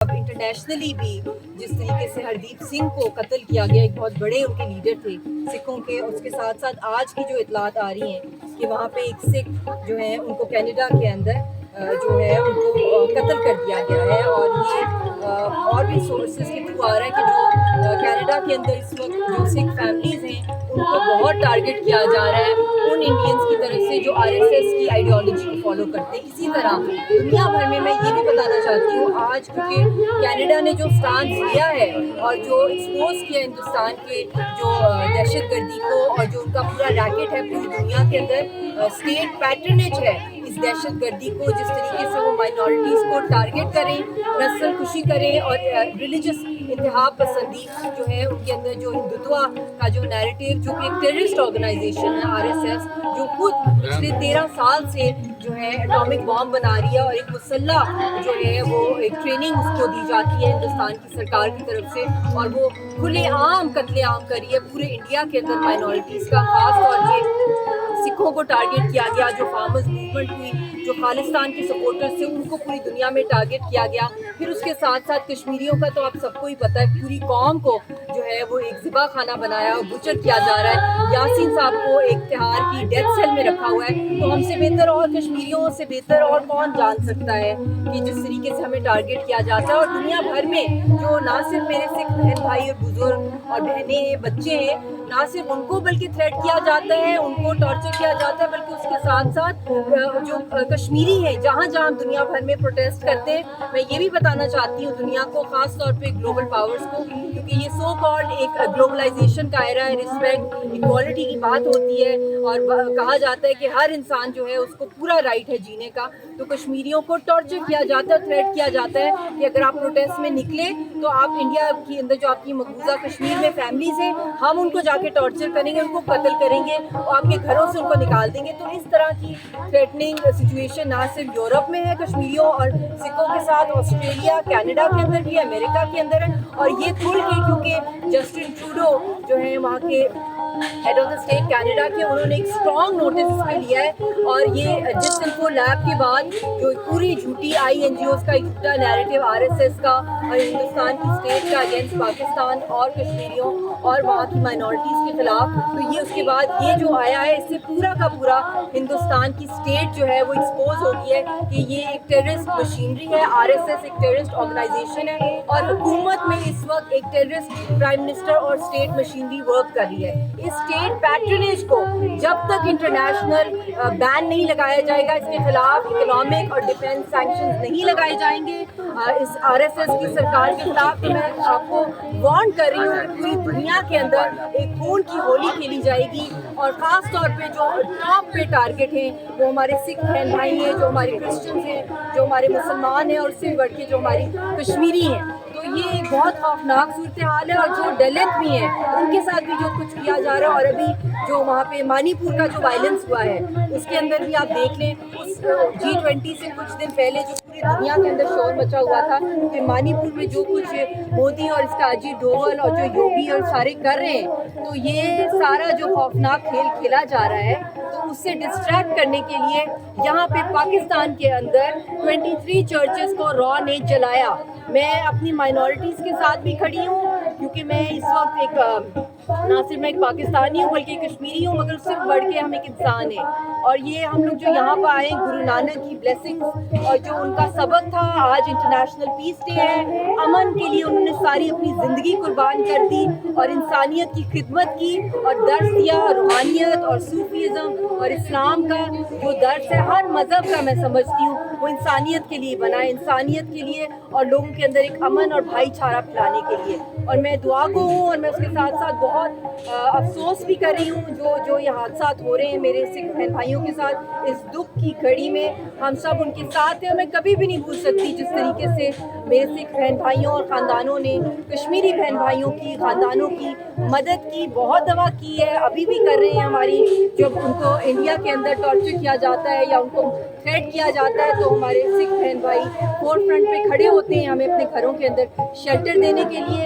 اب انٹرنیشنلی بھی جس طریقے سے ہردیپ سنگھ کو قتل کیا گیا، ایک بہت بڑے ان کے لیڈر تھے سکھوں کے، اس کے ساتھ ساتھ آج کی جو اطلاعات آ رہی ہیں کہ وہاں پہ ایک سکھ جو ہیں ان کو کینیڈا کے اندر جو ہے ان کو قتل کر دیا گیا ہے، اور یہ اور بھی سورسز کے تھرو آ رہا ہے کہ جو کینیڈا کے اندر اس وقت جو سکھ فیملیز ہیں ان کو بہت ٹارگٹ کیا جا رہا ہے ان انڈینس کی طرف سے جو RSS کی آئیڈیالوجی کو فالو کرتے ہیں۔ اسی طرح دنیا بھر میں یہ بھی بتانا چاہتی ہوں آج، کیونکہ کینیڈا نے جو سٹانس لیا ہے اور جو ایکسپوز کیا ہندوستان کے جو دہشت گردی کو، اور جو ان کا پورا ریکٹ ہے پوری دنیا کے اندر اسٹیٹ پیٹرنیج ہے اس دہشت گردی کو، جس طریقے سے وہ مائنورٹیز کو ٹارگٹ کریں، نسل کشی کریں، اور ریلیجس انتہا پسندی جو ہے ان کے اندر جو ہندوتوا کا جو نیریٹو، جو کہ ایک ٹیررسٹ آرگنائزیشن ہے RSS، جو خود پچھلے 13 سال سے جو ہے اٹامک بام بنا رہی ہے، اور ایک مسلح جو ہے وہ ایک ٹریننگ اس کو دی جاتی ہے ہندوستان کی سرکار کی طرف سے، اور وہ کھلے عام قتل عام کر رہی ہے پورے انڈیا کے اندر مائنورٹیز کا، خاص طور پہ سکھوں کو ٹارگٹ کیا گیا، جو فارمرز موومنٹ ہوئی، جو خالصتان کے سپورٹرز تھے ان کو پوری دنیا میں ٹارگٹ کیا گیا۔ پھر اس کے ساتھ ساتھ کشمیریوں کا تو آپ سب کو ہی پتہ ہے، پوری قوم کو جو ہے وہ ایک ذبح خانہ بنایا اور بچر کیا جا رہا ہے۔ یاسین صاحب کو ایک تہار کی ڈیتھ سیل میں رکھا ہوا ہے، تو ہم سے بہتر اور کشمیریوں سے بہتر اور کون جان سکتا ہے کہ جس طریقے سے ہمیں ٹارگٹ کیا جاتا ہے، اور دنیا بھر میں جو نہ صرف میرے سکھ بہن بھائی اور بزرگ اور بہنیں ہیں، بچے ہیں، نہ صرف ان کو بلکہ تھریٹ کیا جاتا ہے، ان کو ٹارچر کیا جاتا ہے، بلکہ اس کے ساتھ ساتھ جو کشمیری ہیں جہاں جہاں دنیا بھر میں پروٹیسٹ کرتے ہیں، میں یہ بھی بتانا چاہتی ہوں دنیا کو، خاص طور پہ گلوبل پاورز کو، کیونکہ یہ سو کالڈ ایک گلوبلائزیشن کا ایرا ہے، رسپیکٹ ایکوالٹی کی بات ہوتی ہے، اور کہا جاتا ہے کہ ہر انسان جو ہے اس کو پورا رائٹ ہے جینے کا، تو کشمیریوں کو ٹارچر کیا جاتا ہے، تھریٹ کیا جاتا ہے کہ اگر آپ پروٹیسٹ میں نکلے تو آپ انڈیا کے اندر جو آپ کی مقبوضہ کشمیر میں فیملیز ہیں، ہم ان کو جا کے ٹارچر کریں گے، ان کو قتل کریں گے، اور آپ کے گھروں سے ان کو نکال دیں گے۔ تو اس طرح کی تھریٹننگ سچویشن نہ صرف یورپ میں ہے کشمیریوں اور سکھوں کے ساتھ، آسٹریلیا، کینیڈا کے اندر بھی ہے، امریکہ کے اندر ہے، اور یہ کھل کے کیونکہ جسٹن ٹروڈو جو ہے وہاں کے head of the state Canada کے، انہوں نے ایک اسٹرانگ نوٹس اس پہ لیا ہے، اور یہ جس انفو لیب کے بعد جو پوری جھوٹی INGOs کا ایک جھوٹا نیریٹو RSS کا اور ہندوستان کی اسٹیٹ کا اگینسٹ پاکستان اور کشمیریوں اور وہاں کی مائنورٹیز کے خلاف، تو یہ اس کے بعد یہ جو آیا ہے، اس سے پورا کا پورا ہندوستان کی اسٹیٹ جو ہے وہ ایکسپوز ہو گئی ہے کہ یہ ایک ٹیررسٹ مشینری ہے، RSS ایک ٹیررسٹ آرگنائزیشن ہے، اور حکومت میں اس وقت ایک ٹیررسٹ پرائم منسٹر اور اسٹیٹ مشینری ورک کر رہی ہے۔ اس اسٹیٹ پیٹرنیج کو جب تک انٹرنیشنل بین نہیں لگایا جائے گا، اس کے خلاف اکنامک اور ڈیفینس سینکشنز نہیں لگائے جائیں گے اس RSS کی سرکار کے خلاف، تو میں آپ کو وارن کر رہی ہوں کہ پوری دنیا کے اندر ایک خون کی ہولی کھیلی جائے گی، اور خاص طور پہ جو ٹاپ پہ ٹارگٹ ہیں وہ ہمارے سکھ بہن بھائی ہیں، جو ہمارے کرسچنز ہیں، جو ہمارے مسلمان ہیں، اور اس سے بڑھ کے جو ہماری کشمیری ہیں۔ تو یہ ایک بہت خوفناک صورتحال ہے، اور جو دلت بھی ہیں ان کے ساتھ بھی جو کچھ کیا جا رہا ہے، اور ابھی جو وہاں پہ منی پور کا جو وائلنس ہوا ہے اس کے اندر بھی آپ دیکھ لیں، اس G20 سے کچھ دن پہلے جو پوری دنیا کے اندر شور مچا ہوا تھا کہ منی پور میں جو کچھ مودی اور اس کا اجیت ڈوول اور جو یوگی اور سارے کر رہے ہیں، تو یہ سارا جو خوفناک کھیل کھیلا جا رہا ہے، تو اس سے ڈسٹریکٹ کرنے کے لیے یہاں پہ پاکستان کے اندر 23 چرچز کو را نے جلایا۔ میں اپنی مائنورٹیز کے ساتھ بھی کھڑی ہوں، کیونکہ میں اس وقت ایک نہ صرف میں ایک پاکستانی ہوں بلکہ کشمیری ہوں، مگر اس سے بڑھ کے ہم ایک انسان ہیں، اور یہ ہم لوگ جو یہاں پہ آئے گرو نانک کی بلیسنگز اور جو ان کا سبق تھا، آج انٹرنیشنل پیس ڈے ہے، امن کے لیے انہوں نے ساری اپنی زندگی قربان کر دی اور انسانیت کی خدمت کی اور درس دیا، روحانیت اور صوفیزم اور اسلام کا جو درس ہے ہر مذہب کا، میں سمجھتی ہوں وہ انسانیت کے لیے بنا ہے، انسانیت کے لیے اور لوگوں کے اندر ایک امن اور بھائی چارہ پھیلانے کے لیے، اور میں دعا گو ہوں، اور میں اس کے ساتھ ساتھ بہت افسوس بھی کر رہی ہوں جو یہ حادثات ہو رہے ہیں میرے سکھ بہن بھائیوں کے ساتھ اس دکھ کی گھڑی میں، ہم سب ان کے ساتھ ہیں، اور میں کبھی بھی نہیں بھول سکتی جس طریقے سے میرے سکھ بہن بھائیوں اور خاندانوں نے کشمیری بہن بھائیوں کی خاندانوں کی مدد کی، بہت دعا کی ہے، ابھی بھی کر رہے ہیں ہماری، جب ان کو انڈیا کے اندر ٹارچر کیا جاتا ہے یا ان کو تھریٹ کیا جاتا ہے تو ہمارے سکھ بہن بھائی فور فرنٹ پہ کھڑے ہوتے ہیں ہمیں اپنے گھروں کے اندر شیلٹر دینے کے لیے۔